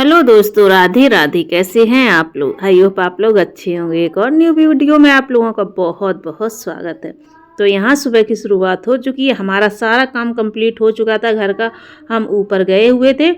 Hello दोस्तों, राधे राधे। कैसे हैं आप लोग? आई होप आप लोग अच्छे होंगे। एक और न्यू वीडियो में आप लोगों का बहुत बहुत स्वागत है। तो यहाँ सुबह की शुरुआत हो चुकी है। हमारा सारा काम कंप्लीट हो चुका था घर का। हम ऊपर गए हुए थे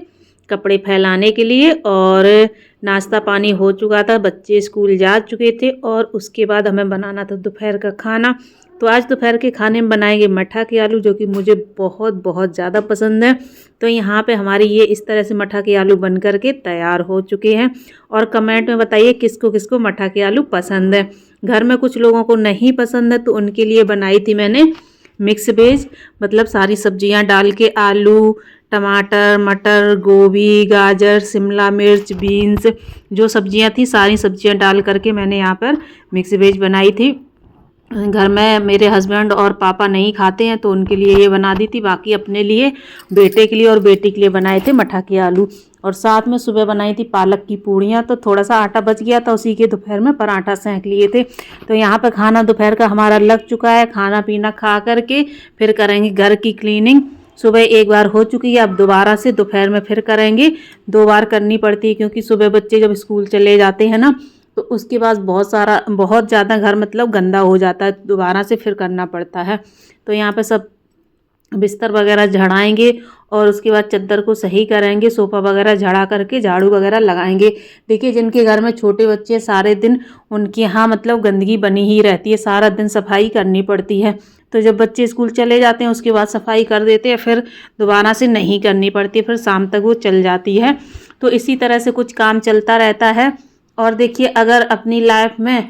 कपड़े फैलाने के लिए और नाश्ता पानी हो चुका था। बच्चे स्कूल जा चुके थे और उसके बाद हमें बनाना था दोपहर का खाना। तो आज दोपहर के खाने में बनाएंगे मठा के आलू, जो कि मुझे बहुत बहुत ज़्यादा पसंद है। तो यहाँ पे हमारी ये इस तरह से मठा के आलू बन कर के तैयार हो चुके हैं। और कमेंट में बताइए किसको किसको मठा के आलू पसंद है। घर में कुछ लोगों को नहीं पसंद है, तो उनके लिए बनाई थी मैंने मिक्स वेज, मतलब सारी सब्जियां डाल के आलू, टमाटर, मटर, गोभी, गाजर, शिमला मिर्च, बीन्स, जो सब्जियां थी सारी सब्जियां डाल करके मैंने यहाँ पर मिक्स वेज बनाई थी। घर में मेरे हस्बैंड और पापा नहीं खाते हैं, तो उनके लिए ये बना दी थी। बाकी अपने लिए, बेटे के लिए और बेटी के लिए बनाए थे मठा के आलू। और साथ में सुबह बनाई थी पालक की पूड़ियाँ। तो थोड़ा सा आटा बच गया था, उसी के दोपहर में पराठा सेंक लिए थे। तो यहाँ पर खाना दोपहर का हमारा लग चुका है। खाना पीना खा करके फिर करेंगे घर की क्लीनिंग। सुबह एक बार हो चुकी है, अब दोबारा से दोपहर में फिर करेंगे। 2 बार करनी पड़ती है, क्योंकि सुबह बच्चे जब स्कूल चले जाते हैं ना, तो उसके बाद बहुत ज़्यादा घर मतलब गंदा हो जाता है, दोबारा से फिर करना पड़ता है। तो यहाँ पे सब बिस्तर वगैरह झाड़ाएंगे और उसके बाद चद्दर को सही करेंगे, सोफ़ा वगैरह झाड़ा करके झाड़ू वगैरह लगाएंगे। देखिए, जिनके घर में छोटे बच्चे सारे दिन उनके यहाँ मतलब गंदगी बनी ही रहती है, सारा दिन सफाई करनी पड़ती है। तो जब बच्चे स्कूल चले जाते हैं उसके बाद सफाई कर देते हैं, फिर दोबारा से नहीं करनी पड़ती, फिर शाम तक वो चल जाती है। तो इसी तरह से कुछ काम चलता रहता है। और देखिए, अगर अपनी लाइफ में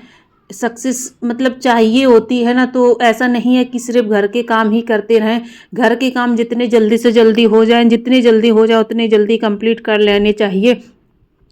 सक्सेस मतलब चाहिए होती है ना, तो ऐसा नहीं है कि सिर्फ घर के काम ही करते रहें। घर के काम जितने जल्दी से जल्दी हो जाएं, जितनी जल्दी हो जाए उतनी जल्दी कंप्लीट कर लेने चाहिए,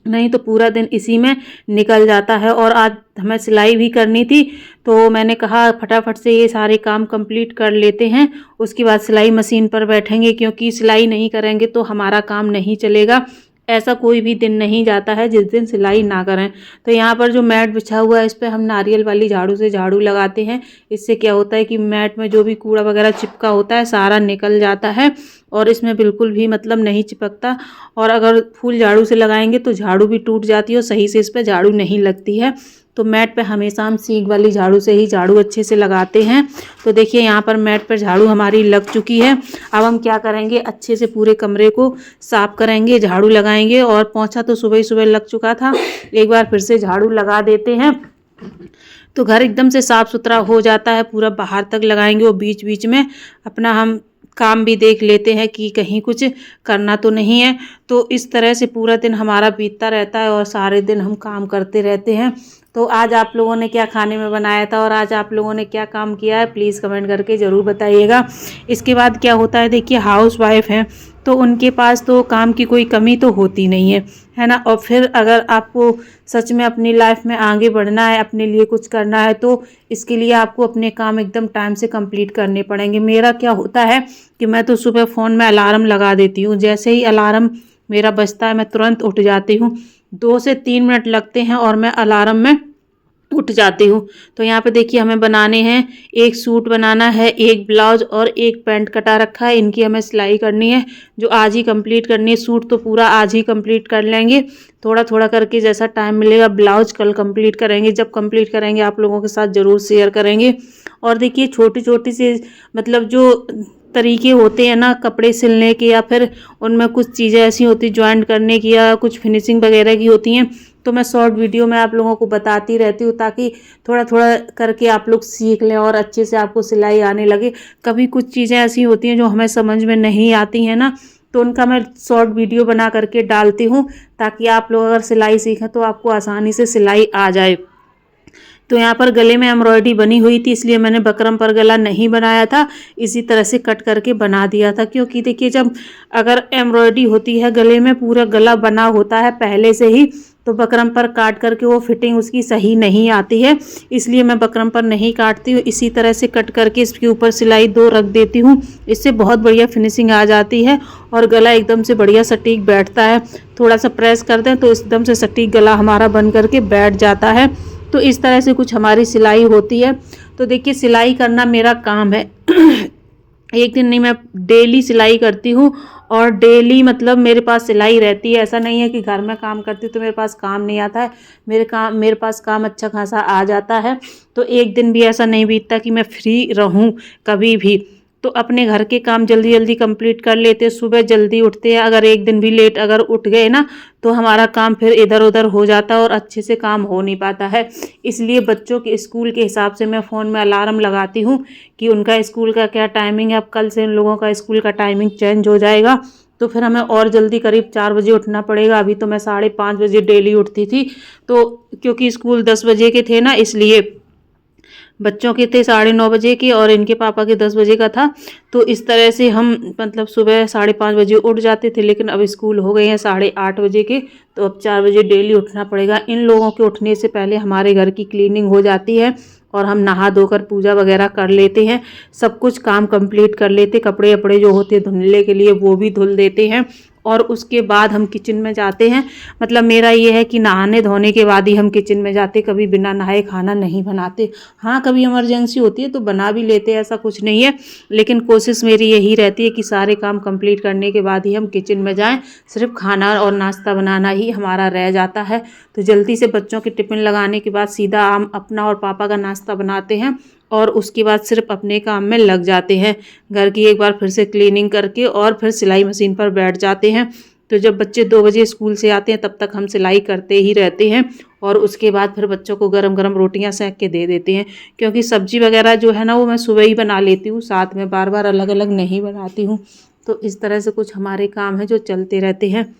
नहीं तो पूरा दिन इसी में निकल जाता है। और आज हमें सिलाई भी करनी थी, तो मैंने कहा फटाफट से ये सारे काम कंप्लीट कर लेते हैं, उसके बाद सिलाई मशीन पर बैठेंगे, क्योंकि सिलाई नहीं करेंगे तो हमारा काम नहीं चलेगा। ऐसा कोई भी दिन नहीं जाता है जिस दिन सिलाई ना करें। तो यहाँ पर जो मैट बिछा हुआ है, इस पर हम नारियल वाली झाड़ू से झाड़ू लगाते हैं। इससे क्या होता है कि मैट में जो भी कूड़ा वगैरह चिपका होता है सारा निकल जाता है और इसमें बिल्कुल भी मतलब नहीं चिपकता। और अगर फुल झाड़ू से लगाएंगे तो झाड़ू भी टूट जाती है और सही से इस पर झाड़ू नहीं लगती है। तो मैट पे हमेशा हम सींग वाली झाड़ू से ही झाड़ू अच्छे से लगाते हैं। तो देखिए, यहाँ पर मैट पर झाड़ू हमारी लग चुकी है। अब हम क्या करेंगे, अच्छे से पूरे कमरे को साफ करेंगे, झाड़ू लगाएंगे। और पोंछा तो सुबह ही सुबह लग चुका था, एक बार फिर से झाड़ू लगा देते हैं, तो घर एकदम से साफ सुथरा हो जाता है। पूरा बाहर तक लगाएंगे और बीच बीच में अपना हम काम भी देख लेते हैं कि कहीं कुछ करना तो नहीं है। तो इस तरह से पूरा दिन हमारा बीतता रहता है और सारे दिन हम काम करते रहते हैं। तो आज आप लोगों ने क्या खाने में बनाया था और आज आप लोगों ने क्या काम किया है, प्लीज़ कमेंट करके ज़रूर बताइएगा। इसके बाद क्या होता है, देखिए, हाउस वाइफ हैं तो उनके पास तो काम की कोई कमी तो होती नहीं है ना। और फिर अगर आपको सच में अपनी लाइफ में आगे बढ़ना है, अपने लिए कुछ करना है, तो इसके लिए आपको अपने काम एकदम टाइम से कंप्लीट करने पड़ेंगे। मेरा क्या होता है कि मैं तो सुबह फ़ोन में अलार्म लगा देती हूँ। जैसे ही अलार्म मेरा बजता है मैं तुरंत उठ जाती हूँ। 2 से 3 मिनट लगते हैं और मैं अलार्म में उठ जाती हूँ। तो यहाँ पे देखिए, हमें बनाने हैं, एक सूट बनाना है, एक ब्लाउज और एक पैंट कटा रखा है। इनकी हमें सिलाई करनी है, जो आज ही कंप्लीट करनी है। सूट तो पूरा आज ही कंप्लीट कर लेंगे, थोड़ा थोड़ा करके जैसा टाइम मिलेगा। ब्लाउज कल कंप्लीट करेंगे, जब कंप्लीट करेंगे आप लोगों के साथ ज़रूर शेयर करेंगे। और देखिए, छोटी छोटी सी मतलब जो तरीके होते हैं ना कपड़े सिलने के, या फिर उनमें कुछ चीज़ें ऐसी होती ज्वाइंट करने की या कुछ फिनिशिंग वगैरह की होती हैं, तो मैं शॉर्ट वीडियो में आप लोगों को बताती रहती हूँ, ताकि थोड़ा थोड़ा करके आप लोग सीख लें और अच्छे से आपको सिलाई आने लगे। कभी कुछ चीज़ें ऐसी होती हैं जो हमें समझ में नहीं आती हैं ना, तो उनका मैं शॉर्ट वीडियो बना करके डालती हूँ, ताकि आप लोग अगर सिलाई सीखें तो आपको आसानी से सिलाई आ जाए। तो यहाँ पर गले में एम्ब्रॉयडरी बनी हुई थी, इसलिए मैंने बकरम पर गला नहीं बनाया था, इसी तरह से कट करके बना दिया था। क्योंकि देखिए, जब अगर एम्ब्रॉयडरी होती है गले में, पूरा गला बना होता है पहले से ही, तो बकरम पर काट करके वो फिटिंग उसकी सही नहीं आती है, इसलिए मैं बकरम पर नहीं काटती हूँ। इसी तरह से कट करके इसके ऊपर सिलाई 2 रख देती हूँ, इससे बहुत बढ़िया फिनिशिंग आ जाती है और गला एकदम से बढ़िया सटीक बैठता है। थोड़ा सा प्रेस कर दें तो एकदम से सटीक गला हमारा बन करके बैठ जाता है। तो इस तरह से कुछ हमारी सिलाई होती है। तो देखिए, सिलाई करना मेरा काम है एक दिन नहीं, मैं डेली सिलाई करती हूँ और डेली मतलब मेरे पास सिलाई रहती है। ऐसा नहीं है कि घर में काम करती हूँ तो मेरे पास काम नहीं आता है, मेरे पास काम अच्छा खासा आ जाता है। तो एक दिन भी ऐसा नहीं बीतता कि मैं फ्री रहूँ कभी भी। तो अपने घर के काम जल्दी जल्दी कंप्लीट कर लेते, सुबह जल्दी उठते हैं। अगर एक दिन भी लेट अगर उठ गए ना तो हमारा काम फिर इधर उधर हो जाता है और अच्छे से काम हो नहीं पाता है। इसलिए बच्चों के स्कूल के हिसाब से मैं फ़ोन में अलार्म लगाती हूँ कि उनका स्कूल का क्या टाइमिंग है। अब कल से उन लोगों का स्कूल का टाइमिंग चेंज हो जाएगा तो फिर हमें और जल्दी करीब 4 बजे उठना पड़ेगा। अभी तो मैं 5:30 बजे डेली उठती थी, तो क्योंकि स्कूल 10 बजे के थे ना, इसलिए बच्चों के थे 9:30 बजे के और इनके पापा के 10 बजे का था। तो इस तरह से हम मतलब सुबह 5:30 बजे उठ जाते थे, लेकिन अब स्कूल हो गए हैं 8:30 बजे के, तो अब 4 बजे डेली उठना पड़ेगा। इन लोगों के उठने से पहले हमारे घर की क्लीनिंग हो जाती है और हम नहा धोकर पूजा वगैरह कर लेते हैं, सब कुछ काम कंप्लीट कर लेते। कपड़े वपड़े जो होते हैं धुलने के लिए वो भी धुल देते हैं और उसके बाद हम किचन में जाते हैं। मतलब मेरा ये है कि नहाने धोने के बाद ही हम किचन में जाते, कभी बिना नहाए खाना नहीं बनाते। हाँ, कभी इमरजेंसी होती है तो बना भी लेते हैं, ऐसा कुछ नहीं है, लेकिन कोशिश मेरी यही रहती है कि सारे काम कंप्लीट करने के बाद ही हम किचन में जाएं। सिर्फ खाना और नाश्ता बनाना ही हमारा रह जाता है। तो जल्दी से बच्चों के टिफ़िन लगाने के बाद सीधा हम अपना और पापा का नाश्ता बनाते हैं और उसके बाद सिर्फ अपने काम में लग जाते हैं। घर की एक बार फिर से क्लीनिंग करके और फिर सिलाई मशीन पर बैठ जाते हैं। तो जब बच्चे 2 बजे स्कूल से आते हैं तब तक हम सिलाई करते ही रहते हैं और उसके बाद फिर बच्चों को गरम गरम रोटियां सेक के दे देते हैं, क्योंकि सब्जी वगैरह जो है ना वो मैं सुबह ही बना लेती हूँ, साथ में बार बार अलग अलग नहीं बनाती हूँ। तो इस तरह से कुछ हमारे काम हैं जो चलते रहते हैं।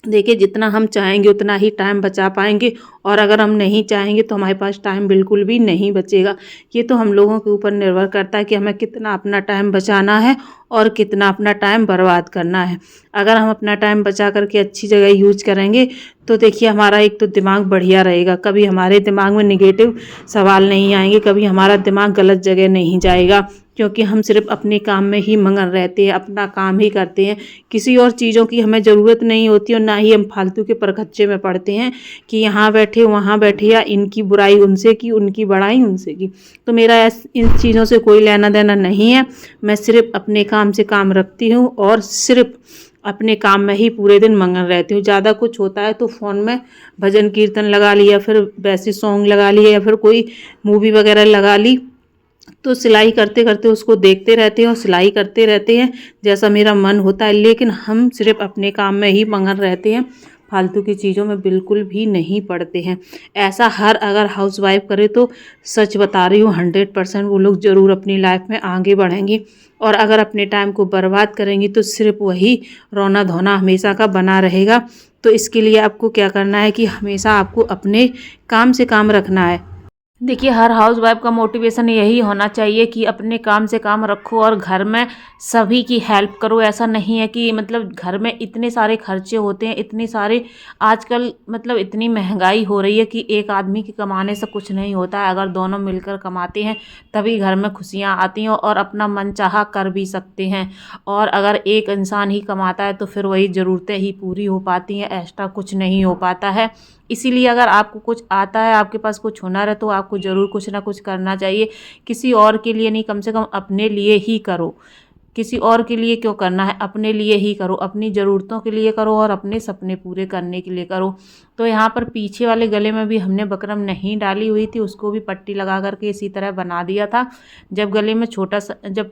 देखिए, जितना हम चाहेंगे उतना ही टाइम बचा पाएंगे और अगर हम नहीं चाहेंगे तो हमारे पास टाइम बिल्कुल भी नहीं बचेगा। ये तो हम लोगों के ऊपर निर्भर करता है कि हमें कितना अपना टाइम बचाना है और कितना अपना टाइम बर्बाद करना है। अगर हम अपना टाइम बचा करके अच्छी जगह यूज करेंगे तो देखिए हमारा एक तो दिमाग बढ़िया रहेगा, कभी हमारे दिमाग में निगेटिव सवाल नहीं आएंगे, कभी हमारा दिमाग गलत जगह नहीं जाएगा, क्योंकि हम सिर्फ अपने काम में ही मगन रहते हैं, अपना काम ही करते हैं। किसी और चीज़ों की हमें ज़रूरत नहीं होती और ना ही हम फालतू के परखच्चे में पड़ते हैं कि यहाँ बैठे वहाँ बैठे या इनकी बुराई उनसे की उनकी बड़ाई उनसे की। तो मेरा इन चीज़ों से कोई लेना देना नहीं है। मैं सिर्फ अपने काम से काम रखती हूँ और सिर्फ अपने काम में ही पूरे दिन मगन रहती हूँ। ज़्यादा कुछ होता है तो फ़ोन में भजन कीर्तन लगा लिया, फिर वैसे सॉन्ग लगा लिया या फिर कोई मूवी वगैरह लगा ली, तो सिलाई करते करते उसको देखते रहते हैं और सिलाई करते रहते हैं जैसा मेरा मन होता है। लेकिन हम सिर्फ अपने काम में ही मगन रहते हैं, फालतू की चीज़ों में बिल्कुल भी नहीं पड़ते हैं। ऐसा हर अगर हाउसवाइफ करे तो सच बता रही हूँ 100% वो लोग ज़रूर अपनी लाइफ में आगे बढ़ेंगे। और अगर अपने टाइम को बर्बाद करेंगी तो सिर्फ वही रोना धोना हमेशा का बना रहेगा। तो इसके लिए आपको क्या करना है कि हमेशा आपको अपने काम से काम रखना है। देखिए, हर हाउस वाइफ का मोटिवेशन यही होना चाहिए कि अपने काम से काम रखो और घर में सभी की हेल्प करो। ऐसा नहीं है कि मतलब घर में इतने सारे खर्चे होते हैं, इतने सारे आजकल मतलब इतनी महंगाई हो रही है कि एक आदमी के कमाने से कुछ नहीं होता है। अगर दोनों मिलकर कमाते हैं तभी घर में खुशियाँ आती हैं और अपना मनचाहा कर भी सकते हैं। और अगर एक इंसान ही कमाता है तो फिर वही ज़रूरतें ही पूरी हो पाती हैं, एक्स्ट्रा कुछ नहीं हो पाता है। इसीलिए अगर आपको कुछ आता है, आपके पास कुछ हुनर है, तो आपको ज़रूर कुछ ना कुछ करना चाहिए। किसी और के लिए नहीं, कम से कम अपने लिए ही करो। किसी और के लिए क्यों करना है, अपने लिए ही करो, अपनी ज़रूरतों के लिए करो और अपने सपने पूरे करने के लिए करो। तो यहाँ पर पीछे वाले गले में भी हमने बकरम नहीं डाली हुई थी, उसको भी पट्टी लगा करके इसी तरह बना दिया था। जब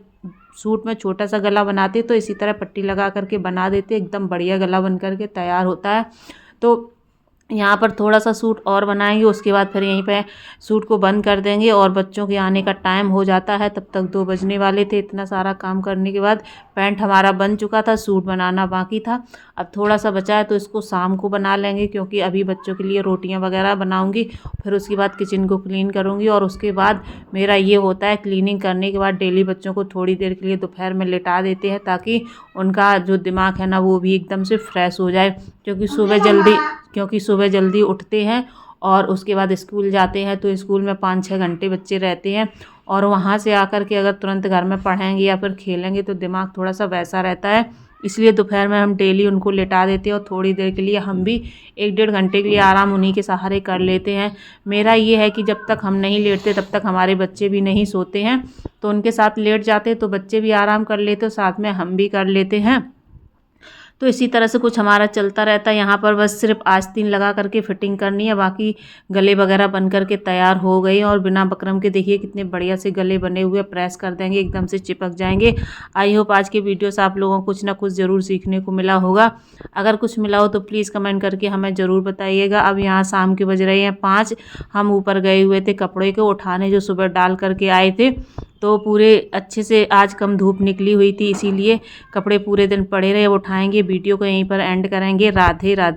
सूट में छोटा सा गला बनाते तो इसी तरह पट्टी लगा करके बना देते, एकदम बढ़िया गला बन करके तैयार होता है। तो यहाँ पर थोड़ा सा सूट और बनाएंगे, उसके बाद फिर यहीं पे सूट को बंद कर देंगे और बच्चों के आने का टाइम हो जाता है। तब तक 2 बजने वाले थे। इतना सारा काम करने के बाद पैंट हमारा बन चुका था, सूट बनाना बाकी था। अब थोड़ा सा बचा है तो इसको शाम को बना लेंगे, क्योंकि अभी बच्चों के लिए रोटियां वगैरह बनाऊंगी, फिर उसके बाद किचन को क्लीन करूँगी। और उसके बाद मेरा ये होता है क्लीनिंग करने के बाद डेली बच्चों को थोड़ी देर के लिए दोपहर में लिटा देते हैं, ताकि उनका जो दिमाग है ना वो भी एकदम से फ्रेश हो जाए। क्योंकि सुबह जल्दी उठते हैं और उसके बाद स्कूल जाते हैं, तो स्कूल में 5-6 घंटे बच्चे रहते हैं और वहाँ से आकर के अगर तुरंत घर में पढ़ेंगे या फिर खेलेंगे तो दिमाग थोड़ा सा वैसा रहता है इसलिए दोपहर में हम डेली उनको लेटा देते हैं और थोड़ी देर के लिए हम भी 1-1.5 घंटे के लिए आराम उन्हीं के सहारे कर लेते हैं। मेरा ये है कि जब तक हम नहीं लेटते तब तक हमारे बच्चे भी नहीं सोते हैं, तो उनके साथ लेट जाते तो बच्चे भी आराम कर लेते और साथ में हम भी कर लेते हैं। तो इसी तरह से कुछ हमारा चलता रहता है। यहाँ पर बस सिर्फ आस्तीन लगा करके फिटिंग करनी है, बाकी गले वगैरह बन करके तैयार हो गए और बिना बकरम के देखिए कितने बढ़िया से गले बने हुए, प्रेस कर देंगे एकदम से चिपक जाएंगे। आई होप आज के वीडियो से आप लोगों को कुछ ना कुछ ज़रूर सीखने को मिला होगा। अगर कुछ मिला हो तो प्लीज़ कमेंट करके हमें ज़रूर बताइएगा। अब यहाँ शाम के बज रहे हैं 5। हम ऊपर गए हुए थे कपड़े को उठाने, जो सुबह डाल करके आए थे, तो पूरे अच्छे से आज कम धूप निकली हुई थी, इसीलिए कपड़े पूरे दिन पड़े रहे। अब उठाएंगे, वीडियो को यहीं पर एंड करेंगे। राधे राधे।